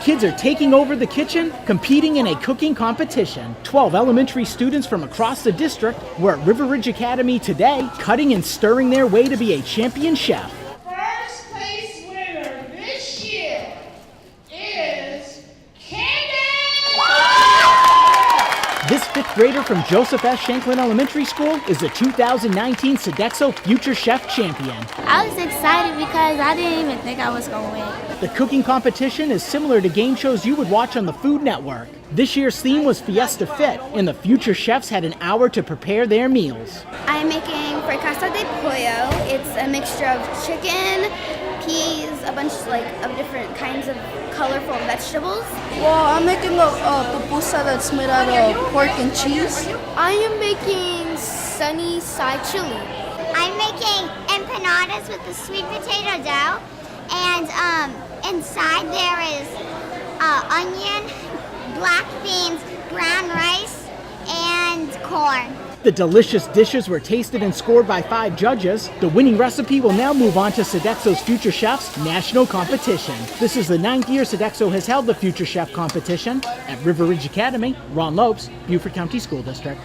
Kids are taking over the kitchen, competing in a cooking competition. 12 elementary students from across the district were at River Ridge Academy today, cutting and stirring their way to be a champion chef. First place winner this year is Candace! This fifth grader from Joseph S. Shanklin Elementary School is the 2019 Sodexo Future Chef Champion. I was excited because I didn't even think I was going to win. The cooking competition is similar to game shows you would watch on the Food Network. This year's theme was Fiesta Fit, and the future chefs had an hour to prepare their meals. I'm making fricasa de pollo. It's a mixture of chicken, peas, a bunch of different kinds of colorful vegetables. Well, I'm making a pupusa that's made out of pork and cheese. I am making sunny side chili. I'm making empanadas with the sweet potato dough, and inside there is onion, black beans, brown rice, and corn. The delicious dishes were tasted and scored by 5 judges. The winning recipe will now move on to Sodexo's Future Chefs National Competition. This is the 9th year Sodexo has held the Future Chef competition at River Ridge Academy. Ron Lopes, Beaufort County School District.